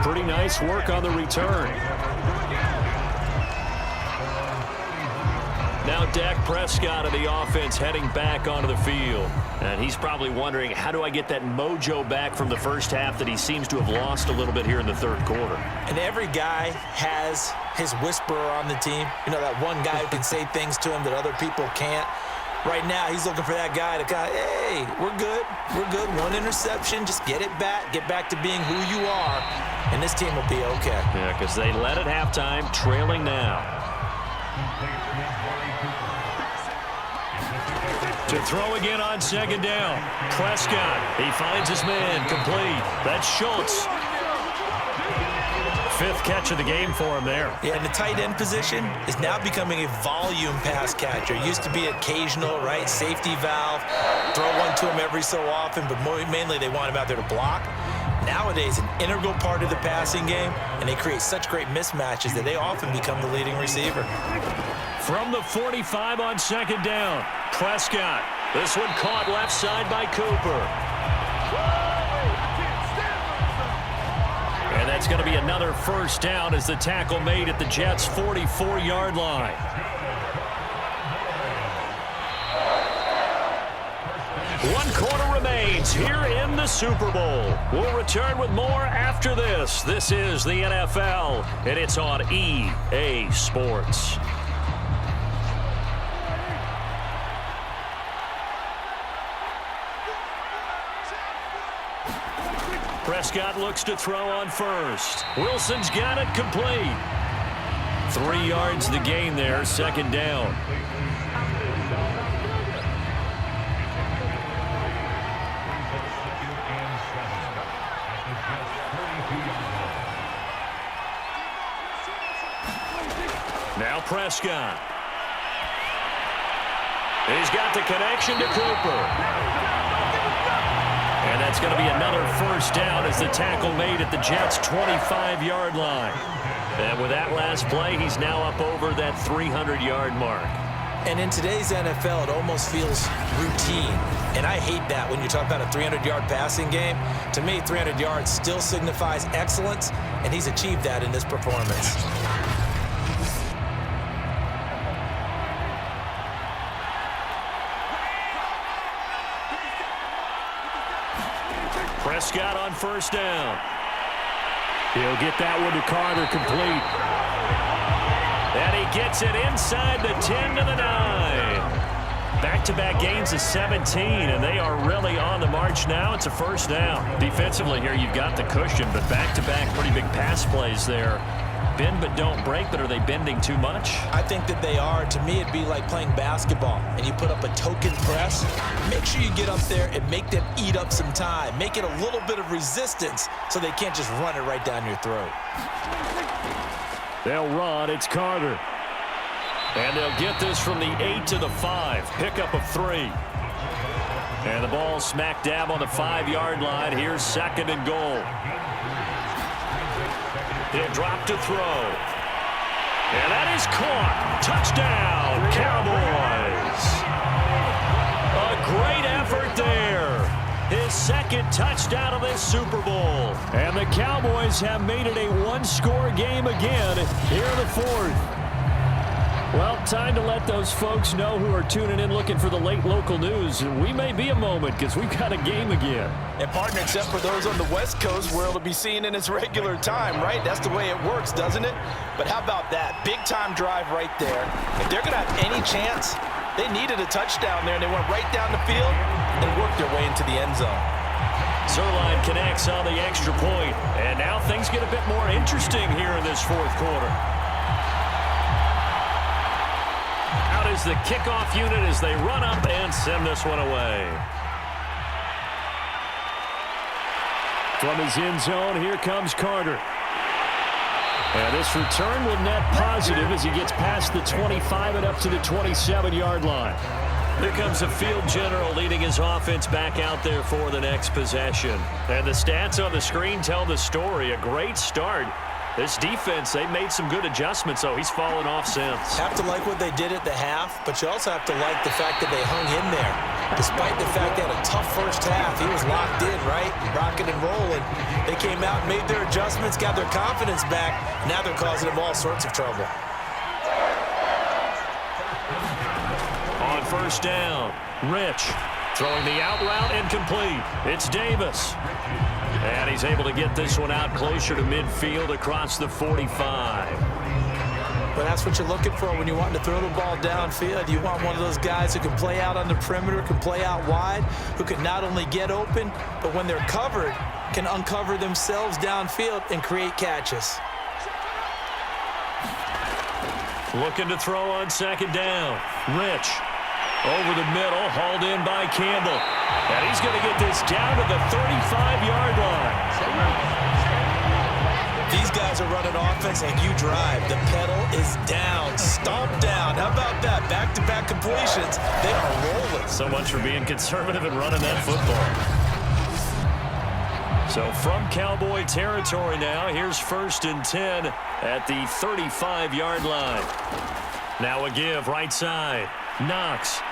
Pretty nice work on the return. Now Dak Prescott of the offense heading back onto the field. And he's probably wondering, how do I get that mojo back from the first half that he seems to have lost a little bit here in the third quarter? And every guy has his whisperer on the team. You know, that one guy who can say things to him that other people can't. Right now, he's looking for that guy to kind of, hey, we're good. We're good. One interception. Just get it back. Get back to being who you are. And this team will be okay. Yeah, because they led at halftime, trailing now. To throw again on second down. Prescott, he finds his man, complete. That's Schultz. Fifth catch of the game for him there. Yeah, and the tight end position is now becoming a volume pass catcher. Used to be occasional, right? Safety valve. Throw one to him every so often, but mainly they want him out there to block. Nowadays, an integral part of the passing game, and they create such great mismatches that they often become the leading receiver. From the 45 on second down, Prescott. This one caught left side by Cooper. And that's going to be another first down as the tackle made at the Jets' 44-yard line. One quarter remains here in the Super Bowl. We'll return with more after this. This is the NFL, and it's on EA Sports. Prescott looks to throw on first. Wilson's got it complete. 3 yards the gain there, second down. Now Prescott. He's got the connection to Cooper. And that's going to be another first down as the tackle made at the Jets' 25-yard line. And with that last play, he's now up over that 300-yard mark. And in today's NFL, it almost feels routine. And I hate that when you talk about a 300-yard passing game. To me, 300 yards still signifies excellence, and he's achieved that in this performance. Prescott on first down. He'll get that one to Carter, complete. And he gets it inside the 10 to the 9. Back-to-back gains of 17, and they are really on the march now. It's a first down. Defensively here, you've got the cushion, but back-to-back pretty big pass plays there. Bend but don't break, but are they bending too much? I think that they are. To me, it'd be like playing basketball, and you put up a token press. Make sure you get up there and make them eat up some time. Make it a little bit of resistance so they can't just run it right down your throat. They'll run. It's Carter. And they'll get this from the 8 to the 5. Pickup of 3. And the ball smack dab on the 5-yard line. Here's second and goal. He'll drop to throw. And that is caught. Touchdown, Cowboys. A great effort there. His second touchdown of this Super Bowl. And the Cowboys have made it a one-score game again here in the fourth. Well, time to let those folks know who are tuning in looking for the late local news. We may be a moment because we've got a game again. And partner, except for those on the West Coast where it'll be seen in its regular time, right? That's the way it works, doesn't it? But how about that? Big-time drive right there. If they're going to have any chance, they needed a touchdown there, and they went right down the field and worked their way into the end zone. Zerline connects on the extra point, and now things get a bit more interesting here in this fourth quarter. Out is the kickoff unit as they run up and send this one away. From his end zone, here comes Carter. And this return will net positive as he gets past the 25 and up to the 27-yard line. Here comes the field general leading his offense back out there for the next possession. And the stats on the screen tell the story. A great start. This defense, they made some good adjustments, so he's fallen off since. Have to like what they did at the half, but you also have to like the fact that they hung in there. Despite the fact they had a tough first half, he was locked in, right? Rocking and rolling. They came out and made their adjustments, got their confidence back. Now they're causing him all sorts of trouble. On first down, Rich throwing the out route incomplete. It's Davis. And he's able to get this one out closer to midfield across the 45. But that's what you're looking for when you want to throw the ball downfield. You want one of those guys who can play out on the perimeter, can play out wide, who can not only get open, but when they're covered, can uncover themselves downfield and create catches. Looking to throw on second down. Rich over the middle, hauled in by Campbell. And he's going to get this down to the 35-yard line. These guys are running offense like you drive. The pedal is down, stomped down. How about that? Back-to-back completions. They are rolling. So much for being conservative and running that football. So from Cowboy territory now, here's 1st and 10 at the 35-yard line. Now a give right side. Knox.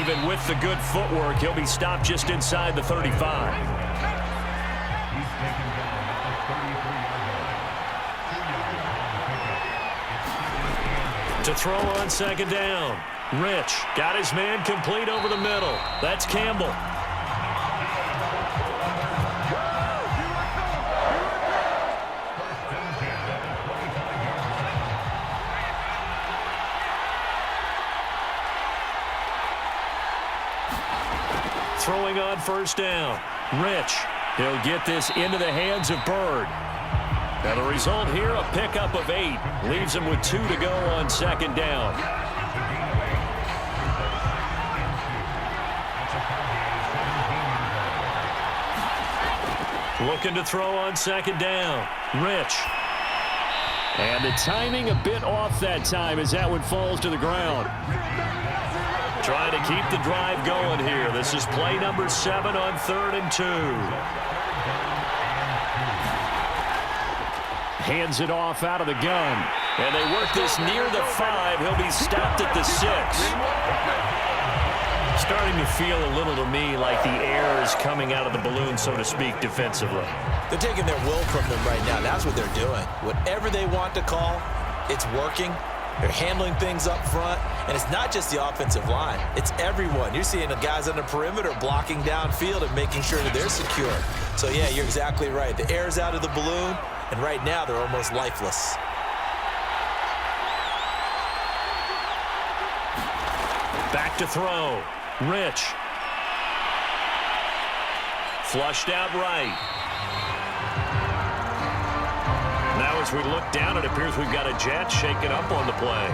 Even with the good footwork, he'll be stopped just inside the 35. To throw on second down. Rich got his man complete over the middle. That's Campbell. Throwing on first down. Rich. He'll get this into the hands of Bird. Now the result here, a pickup of 8. Leaves him with 2 to go on second down. Looking to throw on second down. Rich. And the timing a bit off that time as that one falls to the ground. Trying to keep the drive going here. This is play number 7 on 3rd and 2. Hands it off out of the gun. And they work this near the 5. He'll be stopped at the 6. Starting to feel a little to me like the air is coming out of the balloon, so to speak, defensively. They're taking their will from them right now. That's what they're doing. Whatever they want to call, it's working. They're handling things up front. And it's not just the offensive line. It's everyone. You're seeing the guys on the perimeter blocking downfield and making sure that they're secure. So, yeah, you're exactly right. The air's out of the balloon. And right now, they're almost lifeless. Back to throw. Rich. Flushed out right. Now as we look down, it appears we've got a Jet shaken up on the play.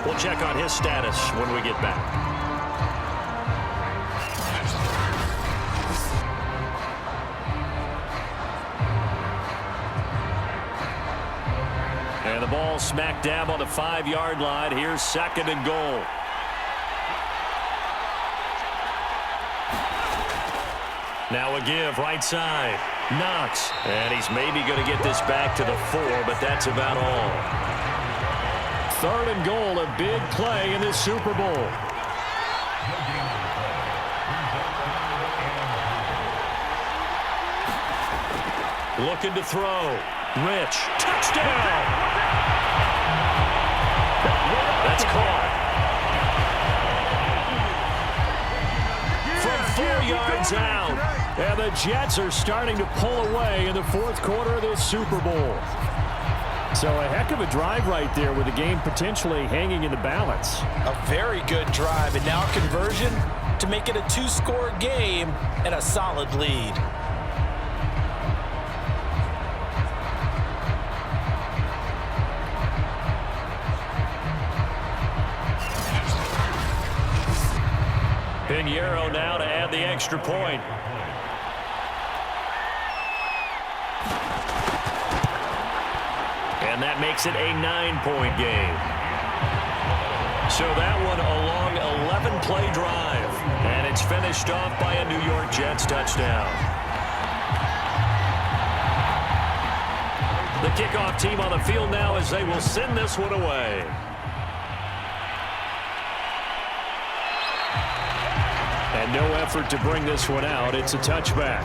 We'll check on his status when we get back. And the ball smack dab on the 5-yard line. Here's 2nd and goal. Now a give right side. Knox. And he's maybe going to get this back to the 4, but that's about all. 3rd and goal, a big play in this Super Bowl. Looking to throw. Rich. Touchdown! That's caught. From 4 yards out. And the Jets are starting to pull away in the 4th quarter of this Super Bowl. So a heck of a drive right there with the game potentially hanging in the balance. A very good drive, and now conversion to make it a 2-score game and a solid lead. Pinheiro now to add the extra point. And that makes it a 9-point game. So that one a long 11-play drive. And it's finished off by a New York Jets touchdown. The kickoff team on the field now as they will send this one away. And no effort to bring this one out. It's a touchback.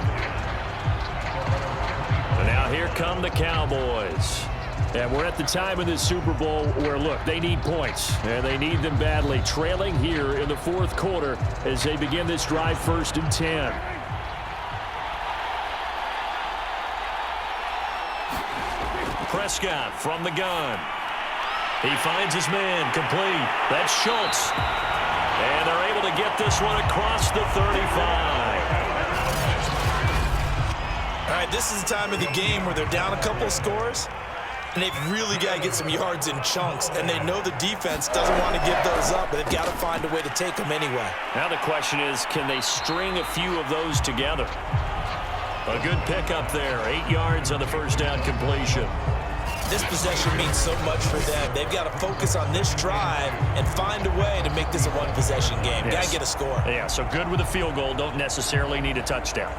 And now here come the Cowboys. And we're at the time in this Super Bowl where, look, they need points. And they need them badly. Trailing here in the fourth quarter as they begin this drive, 1st and 10. Prescott from the gun. He finds his man, complete. That's Schultz. And they're able to get this one across the 35. All right, this is the time of the game where they're down a couple of scores, and they've really got to get some yards in chunks, and they know the defense doesn't want to give those up, but they've got to find a way to take them anyway. Now the question is, can they string a few of those together? A good pickup there, 8 yards on the first down completion. This possession means so much for them. They've got to focus on this drive and find a way to make this a one-possession game. Yes. Got to get a score. Yeah, so good with a field goal. Don't necessarily need a touchdown.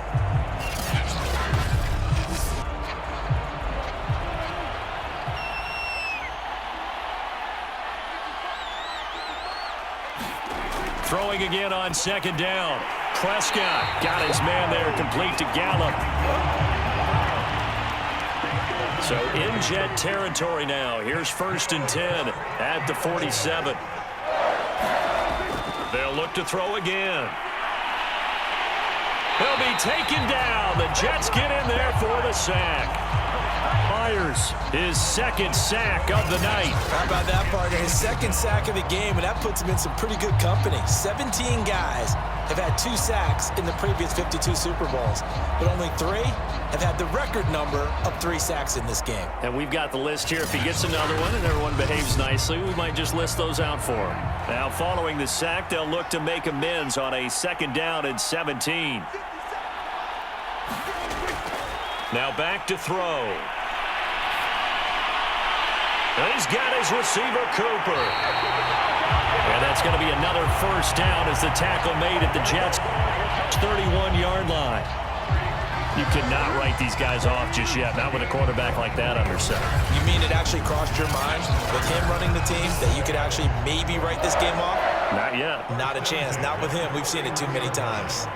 Throwing again on 2nd down. Prescott got his man there, complete to Gallup. So in jet territory now. Here's 1st and 10 at the 47. They'll look to throw again. He'll be taken down. The Jets get in there for the sack. Myers, his 2nd sack of the night. How about that, partner? His 2nd sack of the game, and that puts him in some pretty good company. 17 guys have had 2 sacks in the previous 52 Super Bowls, but only 3 have had the record number of 3 sacks in this game. And we've got the list here. If he gets another one and everyone behaves nicely, we might just list those out for him. Now, following the sack, they'll look to make amends on a 2nd down and 17. Now back to throw. And he's got his receiver, Cooper. And that's going to be another 1st down as the tackle made at the Jets' 31-yard line. You cannot write these guys off just yet, not with a quarterback like that under center. You mean it actually crossed your mind with him running the team that you could actually maybe write this game off? Not yet. Not a chance. Not with him. We've seen it too many times.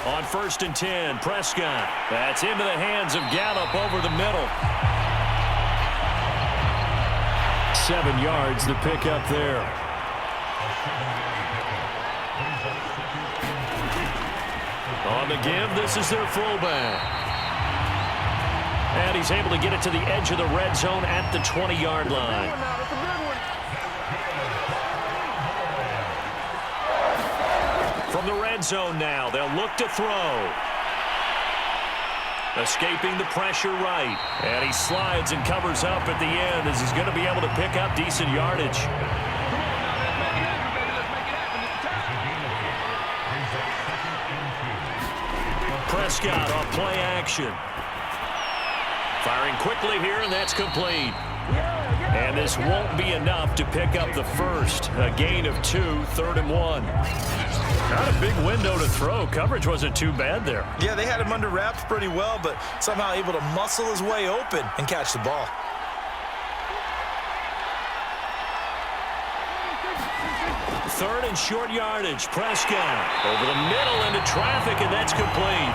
On 1st and 10, Prescott. That's into the hands of Gallup over the middle. 7 yards, the pickup there. On the give, this is their fullback. And he's able to get it to the edge of the red zone at the 20-yard line. From the red zone now, they'll look to throw. Escaping the pressure right. And he slides and covers up at the end as he's going to be able to pick up decent yardage. Prescott on play action. Firing quickly here, and that's complete. And this won't be enough to pick up the first. A gain of 2, 3rd and 1. Not a big window to throw. Coverage wasn't too bad there. Yeah, they had him under wraps pretty well, but somehow able to muscle his way open and catch the ball. Third and short yardage. Prescott over the middle into traffic, and that's complete.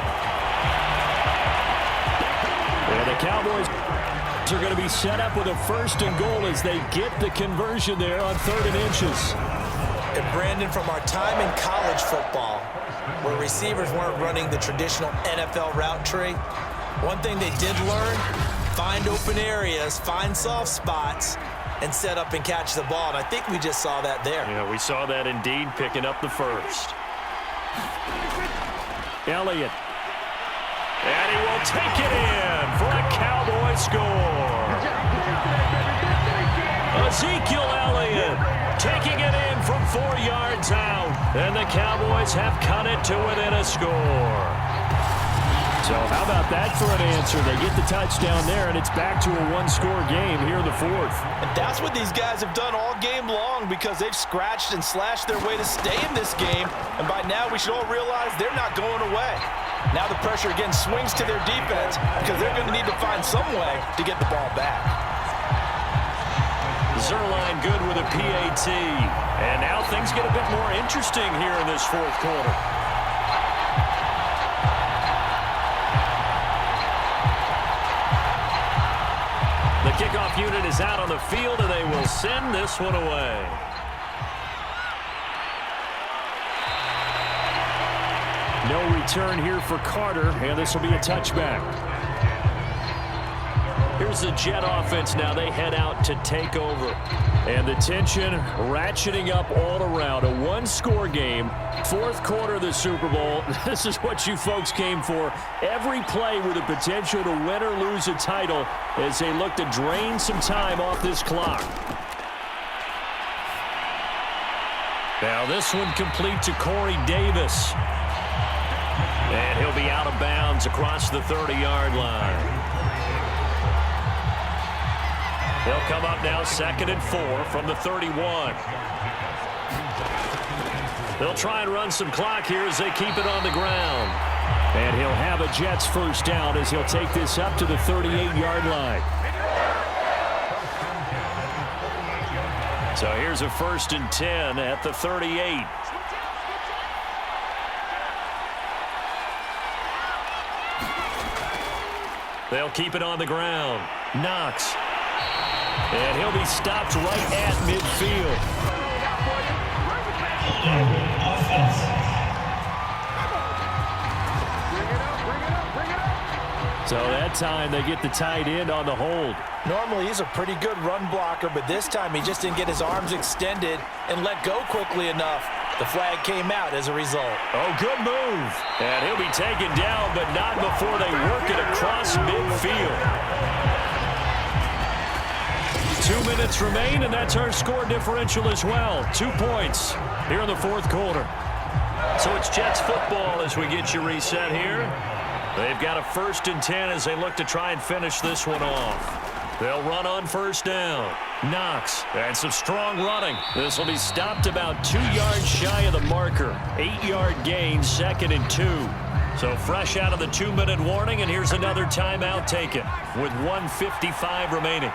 And the Cowboys are going to be set up with a 1st and goal as they get the conversion there on 3rd and inches. And Brandon, from our time in college football, where receivers weren't running the traditional NFL route tree, one thing they did learn, find open areas, find soft spots, and set up and catch the ball. And I think we just saw that there. Yeah, we saw that indeed, picking up the first. Elliott. And he will take it in for a Cowboy score. Ezekiel Elliott taking it in from 4 yards out. And the Cowboys have cut it to within a score. So how about that for an answer? They get the touchdown there, and it's back to a 1-score game here in the 4th. And that's what these guys have done all game long because they've scratched and slashed their way to stay in this game. And by now, we should all realize they're not going away. Now the pressure again swings to their defense because they're going to need to find some way to get the ball back. Zerline good with a PAT. And now things get a bit more interesting here in this fourth quarter. The kickoff unit is out on the field, and they will send this one away. No return here for Carter, and this will be a touchback. Here's the Jet offense now. They head out to take over. And the tension ratcheting up all around. A one-score game. Fourth quarter of the Super Bowl. This is what you folks came for. Every play with the potential to win or lose a title as they look to drain some time off this clock. Now this one complete to Corey Davis. And he'll be out of bounds across the 30-yard line. They'll come up now 2nd and 4 from the 31. They'll try and run some clock here as they keep it on the ground. And he'll have a Jets first down as he'll take this up to the 38-yard line. So here's a 1st and 10 at the 38. They'll keep it on the ground. Knox. And he'll be stopped right at midfield. So that time they get the tight end on the hold. Normally he's a pretty good run blocker, but this time he just didn't get his arms extended and let go quickly enough. The flag came out as a result. Oh, good move. And he'll be taken down, but not before they work it across midfield. 2 minutes remain, and that's our score differential as well. 2 points here in the fourth quarter. So it's Jets football as we get you reset here. They've got a 1st and 10 as they look to try and finish this one off. They'll run on first down. Knox, and some strong running. This will be stopped about 2 yards shy of the marker. 8-yard gain, 2nd and 2. So fresh out of the 2-minute warning, and here's another timeout taken with 1:55 remaining.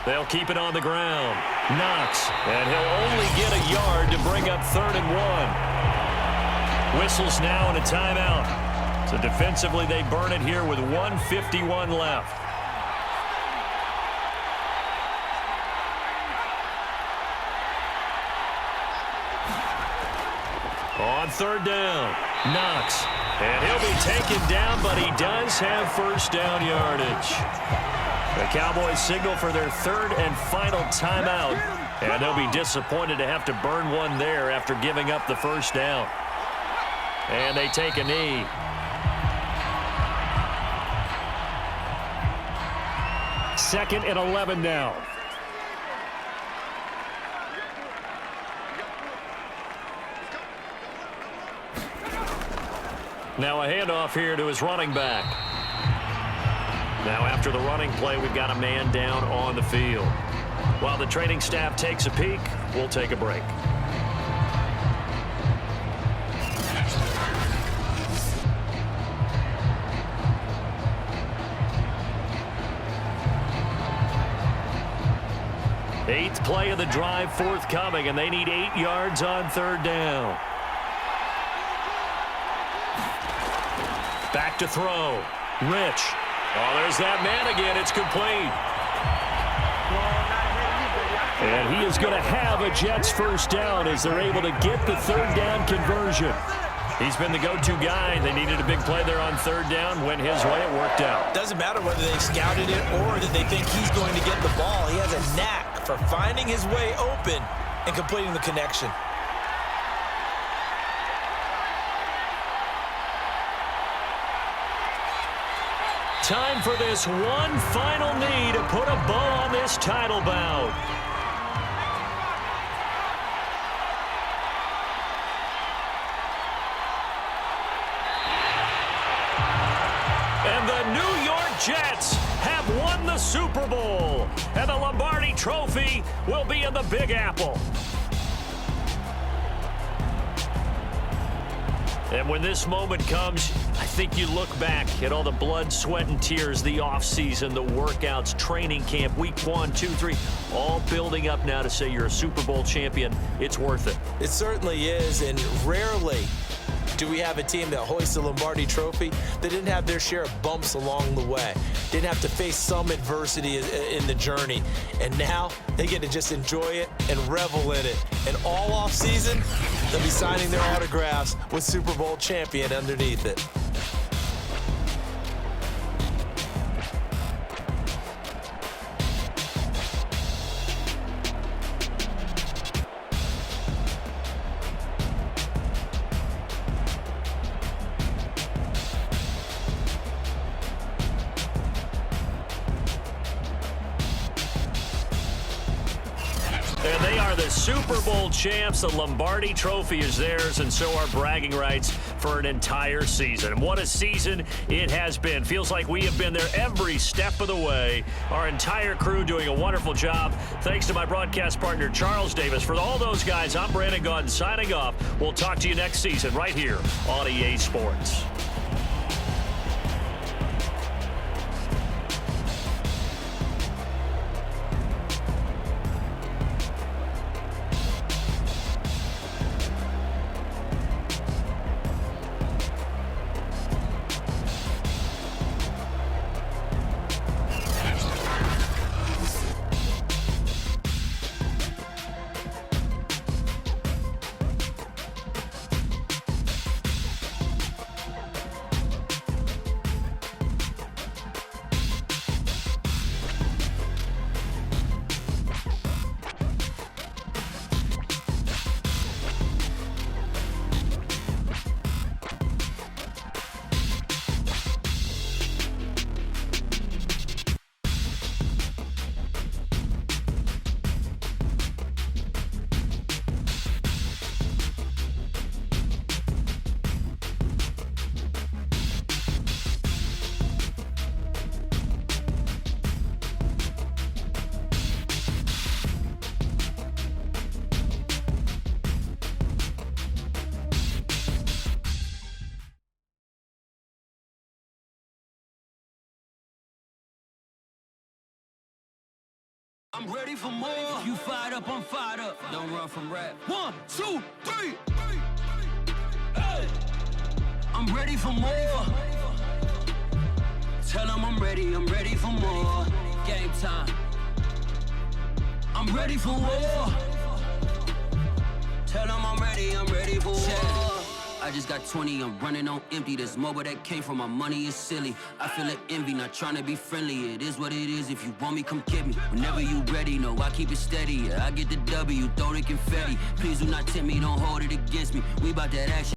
They'll keep it on the ground. Knox, and he'll only get a yard to bring up 3rd and 1. Whistles now and a timeout. So defensively they burn it here with 1:51 left. On 3rd down, Knox, and he'll be taken down, but he does have first down yardage. The Cowboys signal for their 3rd and final timeout, and they'll be disappointed to have to burn one there after giving up the first down. And they take a knee. Second and 11 now. Now a handoff here to his running back. Now after the running play, we've got a man down on the field. While the training staff takes a peek, we'll take a break. Eighth play of the drive forthcoming, and they need 8 yards on 3rd down. Back to throw. Rich. Oh, there's that man again. It's complete. And he is going to have a Jets first down as they're able to get the 3rd down conversion. He's been the go-to guy. They needed a big play there on 3rd down. Went his way. It worked out. Doesn't matter whether they scouted it or that they think he's going to get the ball. He has a knack for finding his way open and completing the connection. Time for this one final knee to put a bow on this title bout. And the New York Jets have won the Super Bowl. And the Lombardi Trophy will be in the Big Apple. And when this moment comes, I think you look back at all the blood, sweat, and tears, the offseason, the workouts, training camp, week 1, 2, 3, all building up now to say you're a Super Bowl champion. It's worth it. It certainly is, and rarely do we have a team that hoists the Lombardi Trophy that didn't have their share of bumps along the way, didn't have to face some adversity in the journey, and now they get to just enjoy it and revel in it. And all offseason, they'll be signing their autographs with Super Bowl champion underneath it. And they are the Super Bowl champs. The Lombardi Trophy is theirs, and so are bragging rights for an entire season. And what a season it has been. Feels like we have been there every step of the way. Our entire crew doing a wonderful job. Thanks to my broadcast partner, Charles Davis. For all those guys, I'm Brandon Gaudin signing off. We'll talk to you next season right here on EA Sports. I'm ready for more. If you fired up, I'm fired up. Don't run from rap. 1, 2, 3. Hey. I'm ready for more. Tell them I'm ready for more. Game time. I'm ready for war. Tell them I'm ready for war. I just got 20, I'm running on empty. This mobile that came from my money is silly. I feel it envy, not trying to be friendly. It is what it is, if you want me, come get me. Whenever you ready, no, I keep it steady. Yeah, I get the W, throw the confetti. Please do not tempt me, don't hold it against me. We bout that action.